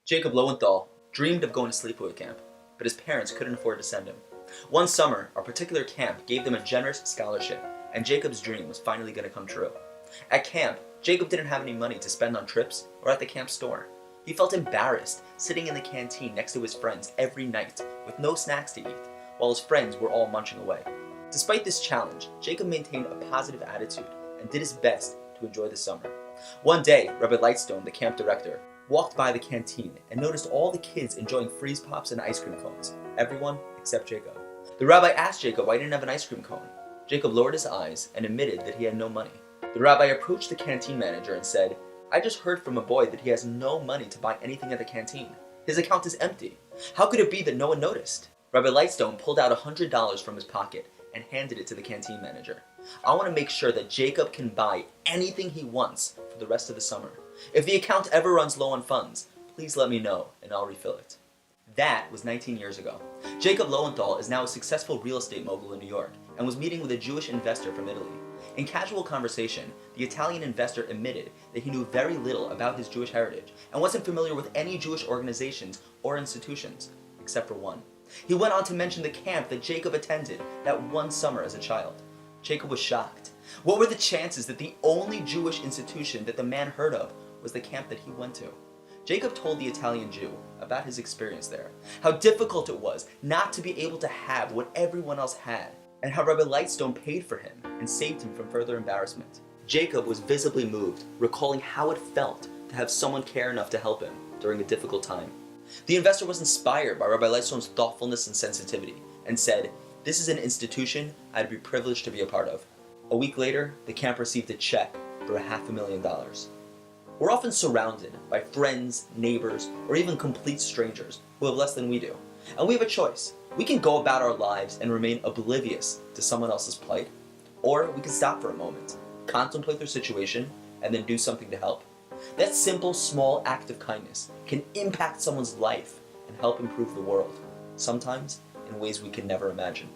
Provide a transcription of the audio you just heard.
Jacob Lowenthal dreamed of going to sleepaway camp, but his parents couldn't afford to send him. One summer, a particular camp gave them a generous scholarship, and Jacob's dream was finally going to come true. At camp, Jacob didn't have any money to spend on trips or at the camp store. He felt embarrassed sitting in the canteen next to his friends every night with no snacks to eat, while his friends were all munching away. Despite this challenge, Jacob maintained a positive attitude and did his best to enjoy the summer. One day, Rabbi Lightstone, the camp director, walked by the canteen and noticed all the kids enjoying freeze pops and ice cream cones, everyone except Jacob. The rabbi asked Jacob why he didn't have an ice cream cone. Jacob lowered his eyes and admitted that he had no money. The rabbi approached the canteen manager and said, "I just heard from a boy that he has no money to buy anything at the canteen. His account is empty. How could it be that no one noticed?" Rabbi Lightstone pulled out $100 from his pocket and handed it to the canteen manager. "I want to make sure that Jacob can buy anything he wants for the rest of the summer. If the account ever runs low on funds, please let me know and I'll refill it." That was 19 years ago. Jacob Lowenthal is now a successful real estate mogul in New York and was meeting with a Jewish investor from Italy. In casual conversation, the Italian investor admitted that he knew very little about his Jewish heritage and wasn't familiar with any Jewish organizations or institutions, except for one. He went on to mention the camp that Jacob attended that one summer as a child. Jacob was shocked. What were the chances that the only Jewish institution that the man heard of was the camp that he went to? Jacob told the Italian Jew about his experience there, how difficult it was not to be able to have what everyone else had, and how Rabbi Lightstone paid for him and saved him from further embarrassment. Jacob was visibly moved, recalling how it felt to have someone care enough to help him during a difficult time. The investor was inspired by Rabbi Lightstone's thoughtfulness and sensitivity, and said, "This is an institution I'd be privileged to be a part of." A week later, the camp received a check for $500,000. We're often surrounded by friends, neighbors, or even complete strangers who have less than we do. And we have a choice. We can go about our lives and remain oblivious to someone else's plight, or we can stop for a moment, contemplate their situation, and then do something to help. That simple, small act of kindness can impact someone's life and help improve the world, sometimes in ways we can never imagine.